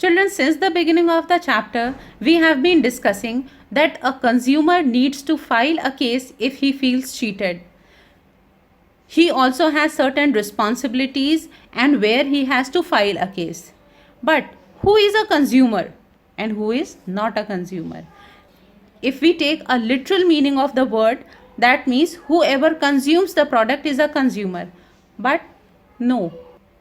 Children, since the beginning of the chapter, we have been discussing that a consumer needs to file a case if he feels cheated. He also has certain responsibilities and where he has to file a case. But who is a consumer and who is not a consumer? If we take a literal meaning of the word, that means whoever consumes the product is a consumer. But no.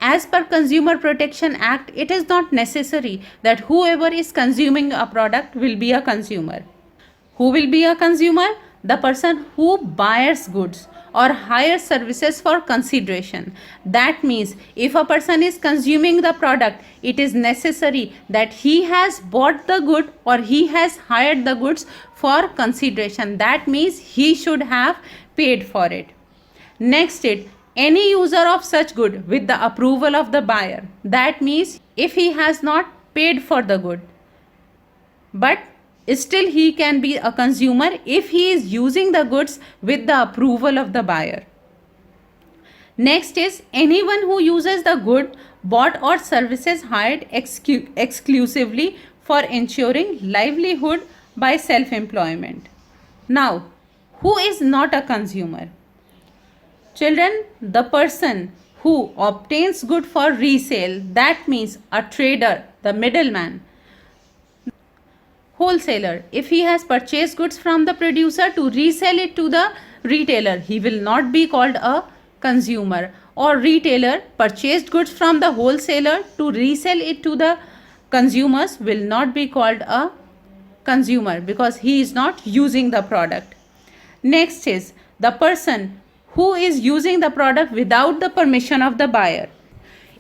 As per Consumer Protection Act, it is not necessary that whoever is consuming a product will be a consumer. Who will be a consumer? The person who buys goods or hires services for consideration. That means if a person is consuming the product, it is necessary that he has bought the good or he has hired the goods for consideration. That means he should have paid for it. Next, any user of such good with the approval of the buyer. That means if he has not paid for the good, but still he can be a consumer if he is using the goods with the approval of the buyer. Next is anyone who uses the good bought or services hired exclusively for ensuring livelihood by self-employment. Now, who is not a consumer? Children, the person who obtains good for resale, that means a trader, the middleman. Wholesaler, if he has purchased goods from the producer to resell it to the retailer, he will not be called a consumer. Or retailer purchased goods from the wholesaler to resell it to the consumers will not be called a consumer because he is not using the product. Next is the person who is using the product without the permission of the buyer.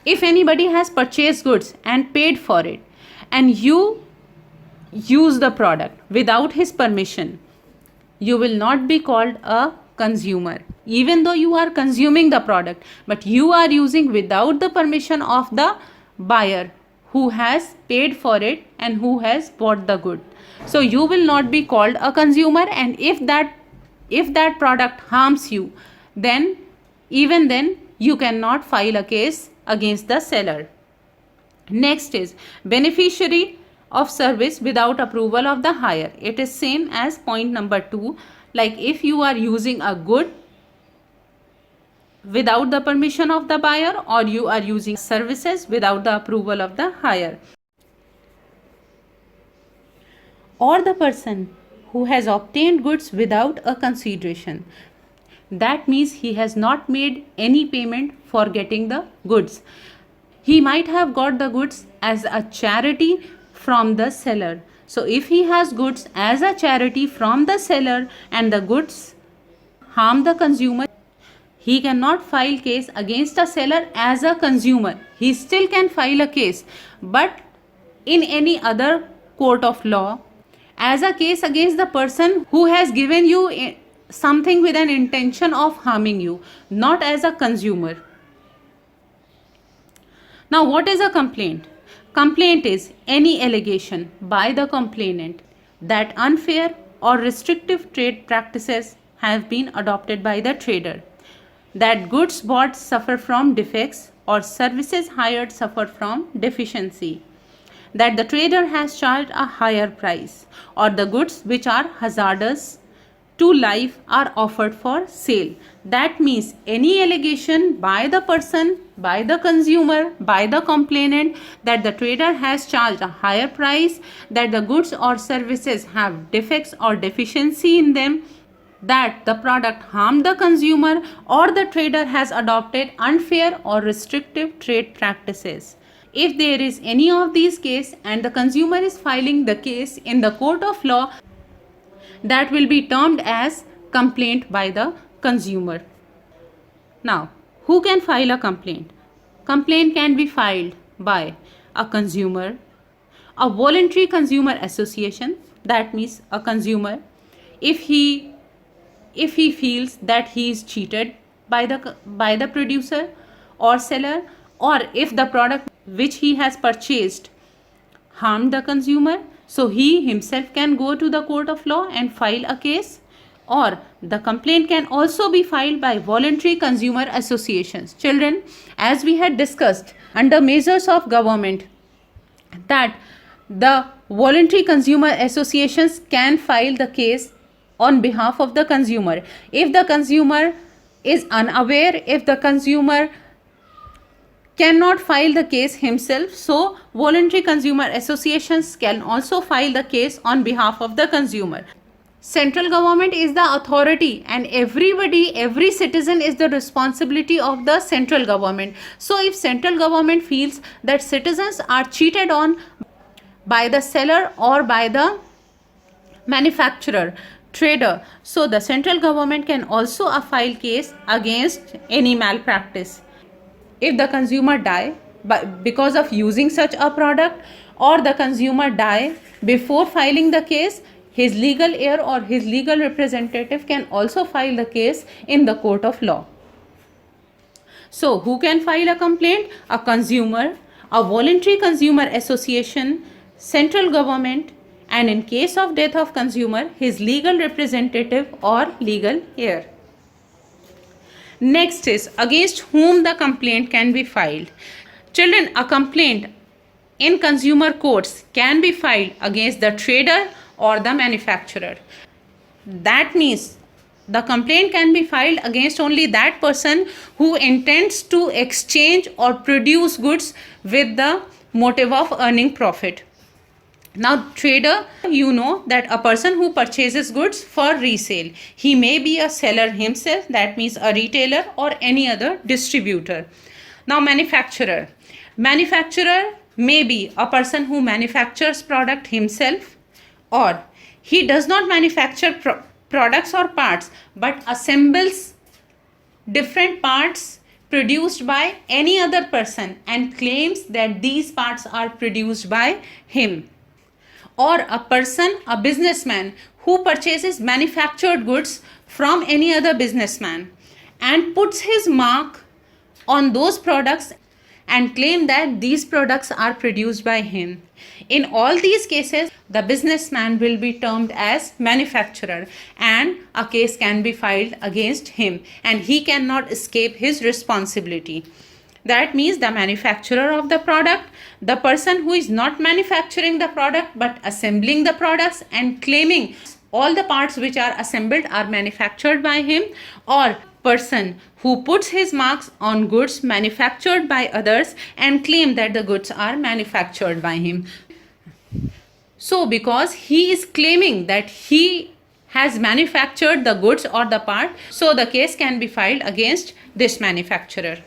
If anybody has purchased goods and paid for it and you use the product without his permission, you will not be called a consumer. Even though you are consuming the product, but you are using without the permission of the buyer who has paid for it and who has bought the good. So you will not be called a consumer, and if that product harms you, then even then you cannot file a case against the seller. Next is beneficiary of service without approval of the hire. It is same as point number 2. Like if you are using a good without the permission of the buyer or you are using services without the approval of the hire. Or the person who has obtained goods without a consideration. That means he has not made any payment for getting the goods. He might have got the goods as a charity from the seller. So if he has goods as a charity from the seller and the goods harm the consumer, he cannot file case against the seller as a consumer. He still can file a case, but in any other court of law as a case against the person who has given you something with an intention of harming you, not as a consumer. Now, what is a complaint? Complaint is any allegation by the complainant that unfair or restrictive trade practices have been adopted by the trader, that goods bought suffer from defects or services hired suffer from deficiency, that the trader has charged a higher price, or the goods which are hazardous to life are offered for sale. That means any allegation by the person, by the consumer, by the complainant that the trader has charged a higher price, that the goods or services have defects or deficiency in them, that the product harmed the consumer, or the trader has adopted unfair or restrictive trade practices. If there is any of these cases and the consumer is filing the case in the court of law, that will be termed as complaint by the consumer. Now, who can file a complaint? Complaint can be filed by a consumer, a voluntary consumer association, that means a consumer, if he feels that he is cheated by the producer or seller, or if the product which he has purchased harmed the consumer, so he himself can go to the court of law and file a case. Or the complaint can also be filed by voluntary consumer associations. Children, as we had discussed, under measures of government, that the voluntary consumer associations can file the case on behalf of the consumer. If the consumer is unaware, if the consumer cannot file the case himself, so voluntary consumer associations can also file the case on behalf of the consumer. Central government is the authority, and every citizen is the responsibility of the central government. So if central government feels that citizens are cheated on by the seller or by the manufacturer, trader, so the central government can also file case against any malpractice. If the consumer die because of using such a product, or the consumer die before filing the case, his legal heir or his legal representative can also file the case in the court of law. So who can file a complaint? A consumer, a voluntary consumer association, central government, and in case of death of consumer, his legal representative or legal heir. Next is against whom the complaint can be filed. Children, a complaint in consumer courts can be filed against the trader or the manufacturer. That means the complaint can be filed against only that person who intends to exchange or produce goods with the motive of earning profit. Now, trader, you know that a person who purchases goods for resale, he may be a seller himself, that means a retailer or any other distributor. Now, manufacturer may be a person who manufactures product himself, or he does not manufacture products or parts but assembles different parts produced by any other person and claims that these parts are produced by him. Or a person, a businessman who purchases manufactured goods from any other businessman and puts his mark on those products and claim that these products are produced by him. In all these cases, the businessman will be termed as manufacturer and a case can be filed against him and he cannot escape his responsibility. That means the manufacturer of the product, the person who is not manufacturing the product but assembling the products and claiming all the parts which are assembled are manufactured by him, or person who puts his marks on goods manufactured by others and claim that the goods are manufactured by him. So because he is claiming that he has manufactured the goods or the part, so the case can be filed against this manufacturer.